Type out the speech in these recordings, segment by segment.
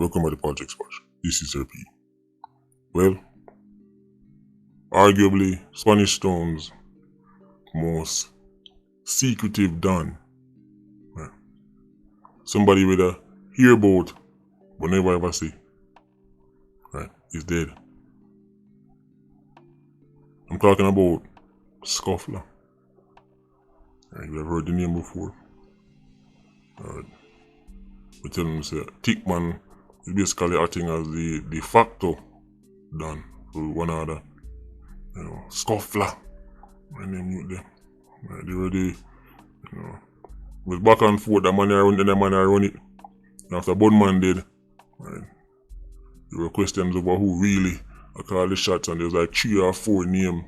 Welcome to the Politricks Watch. This is RP. Well, arguably Spanish Stone's most secretive Don. Right. Somebody with a hearboat but never ever see. Right, is dead. I'm talking about Scuffler. Right, you have heard the name before. Right. We tell them say Tickman is basically acting as the de facto Don for one other. Scuffler. My name you there. Right, they already, with back and forth, the man I run it. And after Budman did, right, there were questions over who really called the shots, and there was like 3 or 4 names.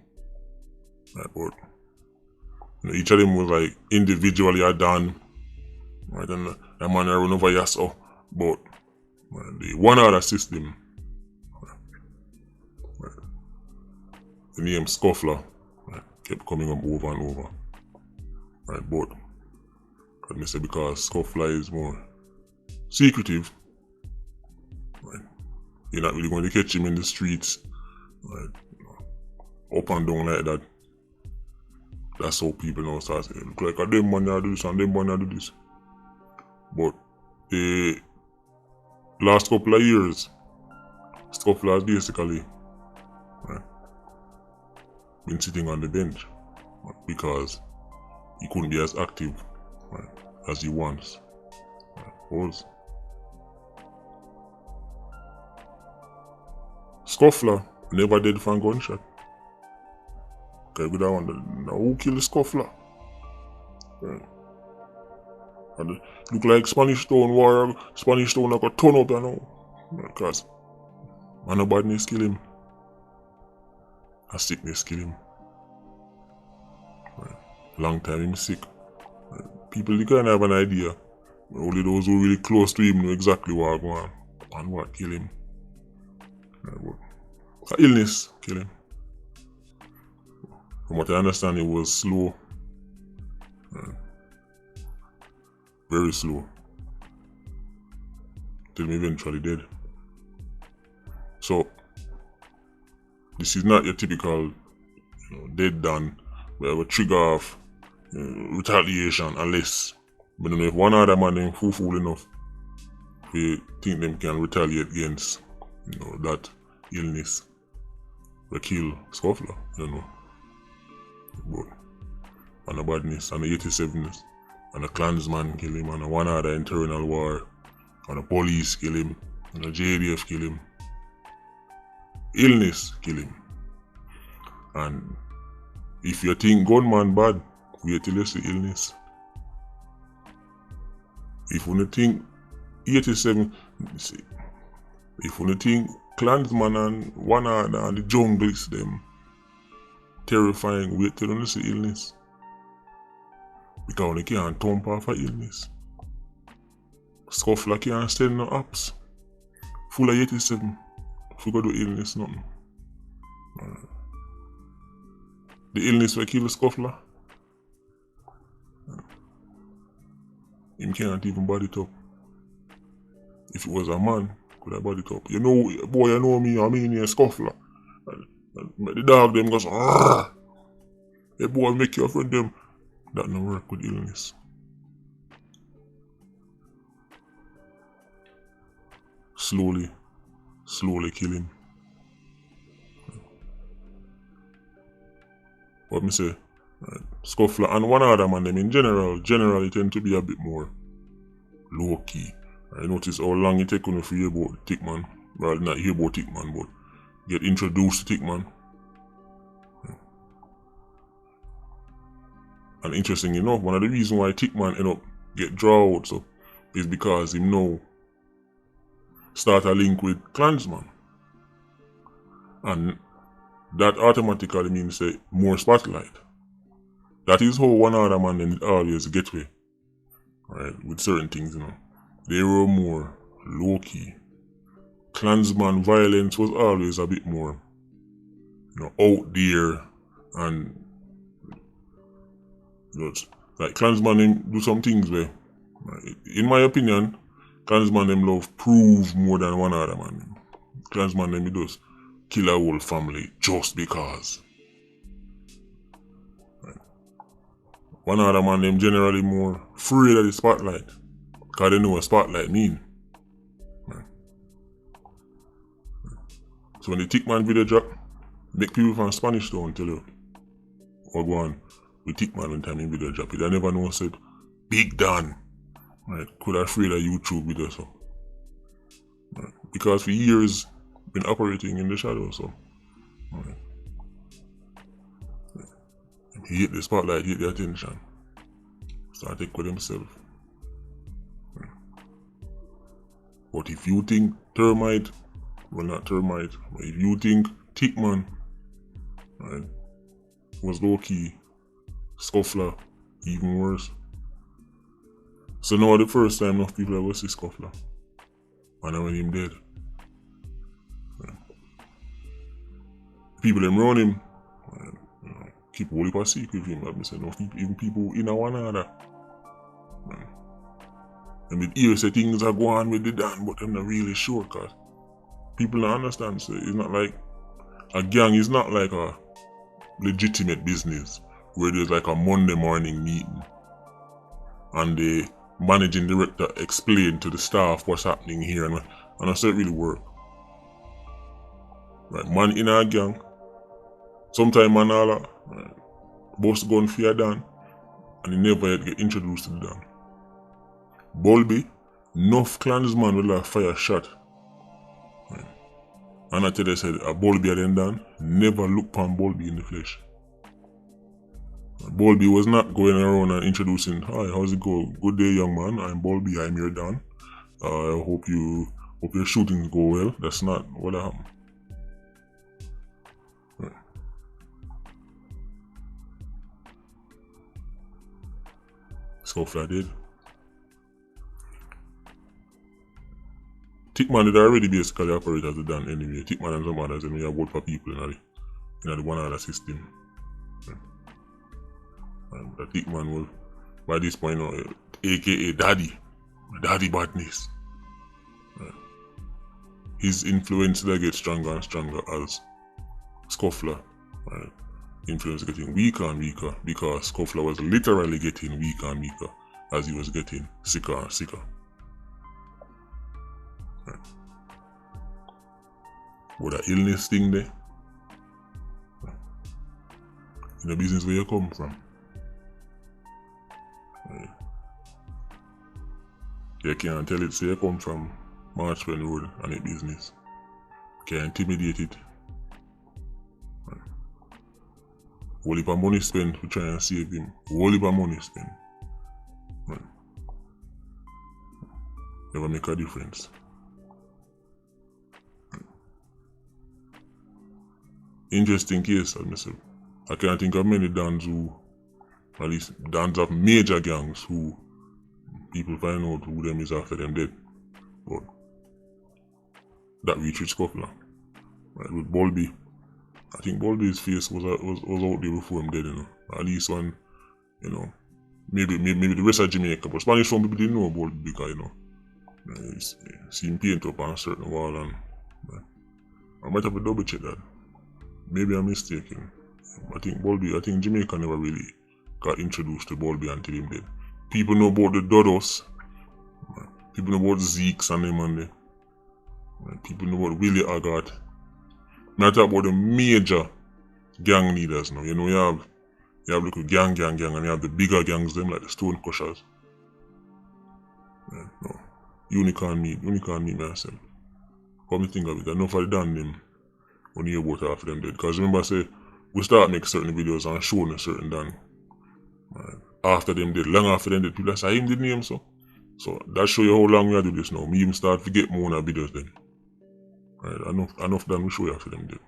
Right, but each of them was like individually a Don. Right, and the man I run over Yasso. But the one other system, right, the name Scuffler, right, kept coming up over and over. Right, but I say because Scuffler is more secretive, right, you're not really going to catch him in the streets, right, up and down like that. That's how people now start saying, look like a them man do this and them man do this. But the last couple of years, Scuffler has basically, right, been sitting on the bench, right, because he couldn't be as active, right, as he once, right, was. Scuffler never dead from gunshot. Okay, we don't want now who killed the Scuffler? Right. And it look like Spanish Stone warrior, Spanish Stone like a turn up, because man of badness kill him. A sickness kill him. Right. Long time him sick. Right. People they can't have an idea. Only those who are really close to him know exactly what going on and what kill him. Right, but illness kill him. From what I understand, it was slow. Right. Very slow. Till him eventually dead. So this is not your typical dead Don where we trigger off retaliation unless I don't know if one other man them fool enough we think them can retaliate against that illness we kill Scuffler, but and the badness and the 87s and the clansman kill him and the one other internal war and the police kill him and the JDF kill him. Illness kill him. And if you think gunman bad, wait till you see illness. If you think 87, if you think clansman and one other and the jungles them terrifying, wait till you see illness. Because they can't thump off of illness. Scuffler can't send no apps. Full of 87. If we go do illness, nothing. The illness will kill the Scuffler. Him can't even body it up. If it was a man, could have body it up. Boy, you know me, I mean a Scuffler. And the dog them goes, "Argh!" Hey boy, make your friend them. That no work with illness. Slowly kill him. What me say? Right. Scuffler and one other man them in generally tend to be a bit more low key. I notice how long it take when you hear about Tickman. Well, not hear about Tickman, but get introduced to Tickman. And interesting enough, one of the reasons why Tickman end up get drawn out so is because him now start a link with clansman. And that automatically means say more spotlight. That is how one other man then always get away. Right, with certain things, They were more low key. Clansman violence was always a bit more out there and like clansman do some things where, in my opinion, Clansman them love prove more than one other man. Clansman them just kill a whole family just because. Right. One other man them generally more afraid of the spotlight. Cause they know what spotlight mean. Right. So when the Tick Man video drop, make people from Spanish Town tell you, or go on with Tick Man when time in video drop it. I never know said Big Dan. Right, could have afraid of YouTube video so. Right. Because for years been operating in the shadow so. Right. He hit the spotlight, hit the attention. Start take with himself. Right. But if you think Termite, well not Termite, but if you think Tick Man, right, was low key, Scuffler, even worse. So now the first time enough people ever see Scuffler. And when him dead. Right. People them around him, right, you know, keep all the secret with him. Like I said, no, even people in one another. Right. And with ear say things are going on with the Dan, but I'm not really sure cause people don't understand. So it's not like a gang is not like a legitimate business where there's like a Monday morning meeting and the managing director explain to the staff what's happening here and I say it really work. Right, man in a gang, sometime man all right, boss gun for a Dan and he never yet get introduced to the Dan. Bulby, enough clansman will have fire shot. Right. And I tell you, said a Bulby then Dan, never look upon Bulby in the flesh. Bulby was not going around and introducing, hi, how's it go? Good day, young man. I'm Bulby. I'm your Dan. I hope your shootings go well. That's not what happened. Right. Scuffler did. Tickman did already basically operate as a Dan anyway. Tickman and some others and we have worked for people in the one other system. Right. And the Tickman will, by this point, you know, aka Daddy Badness. Right. His influence will get stronger and stronger as Scuffler. Right. Influence getting weaker and weaker because Scuffler was literally getting weaker and weaker as he was getting sicker and sicker. Right. But the illness thing there, right, in the business where you come from. Right. You can't tell it say you come from Marchpen Road and a business. You can't intimidate it. Right. Whole heap of money spent to try and save him. Whole heap of money spent. Right. Never make a difference. Right. Interesting case, I can't think of many Dans who, at least Dans of major gangs who people find out who them is after them dead. But that reached Scuffler. Right, with Bulby. I think Bulby's face was out there before him dead, you know. At least one, you know, maybe the rest of Jamaica. But Spanish people didn't know Bulby because, you know, you see him paint up on a certain wall and I might have to double check that. Maybe I'm mistaken. I think Jamaica never really got introduced to Bulby until him dead. People know about the Dodos. People know about Zeeks and them and them. People know about Willie Agat. I talk about the major gang leaders now. You know, you have little gang and you have the bigger gangs them like the Stone Crushers. No. Unicorn meat myself. Come to think of it, enough of the damn them when you hear about half of them dead. Because remember I say we start make certain videos and showing a certain Dan. After them dead, long after them dead, people say him did name so. So that show you how long we are do this now. Me even start forget more on videos then. Right, enough Dan we show you after them dead.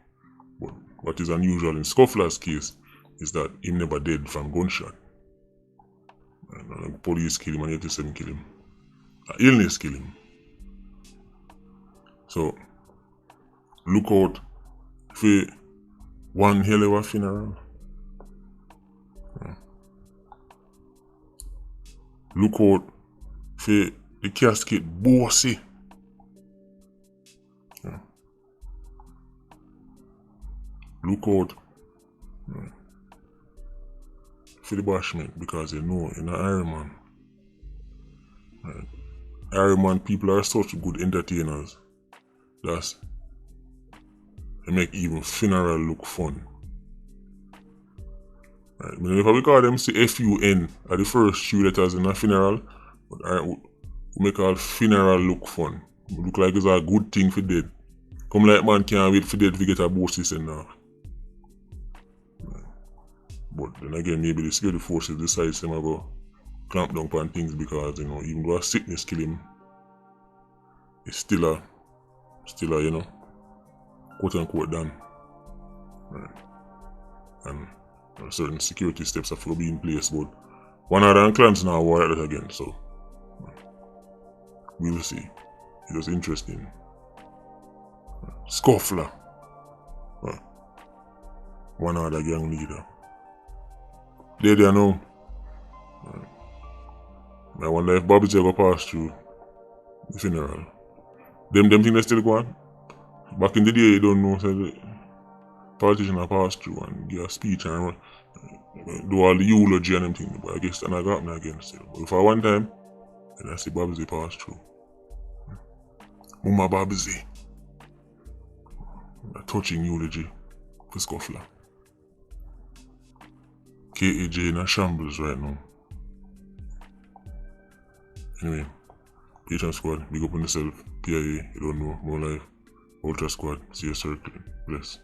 But what is unusual in Scuffler's case is that him never dead from gunshot. And the police kill him and 87 kill him. Illness kill him. So look out for one hell of a funeral. Look out for the casket bossy. Yeah. Look out for the bashment because you know you're not Iron Man. Right. Iron Man people are such good entertainers. They make even funeral look fun. Right. I mean, if we call them say FUN are the first 3 letters in a funeral, but we make all funeral look fun. It look like it's a good thing for dead. Come like man can't wait for dead to get a bossy send off. But then again, maybe the security forces decide to go clamp down on things because, you know, even though a sickness kill him, it's still a you know, quote unquote done. Right. And certain security steps have to be in place, but one of them clans now war at that again, so we'll see. It was interesting. Scuffler. One other gang leader. They know. I wonder if Bobby's ever passed through the funeral. Them things they still go on. Back in the day, you don't know, so the politician have passed through and give a speech and do all the eulogy and them things, but I guess that not happening again still. But for one time, then I see Bobby passed through. Mama Bobby. A touching eulogy for Scuffler. KAJ in a shambles right now. Anyway, Patreon Squad, big up on yourself. PIA, you don't know, more life. Ultra Squad, see you circling. Bless.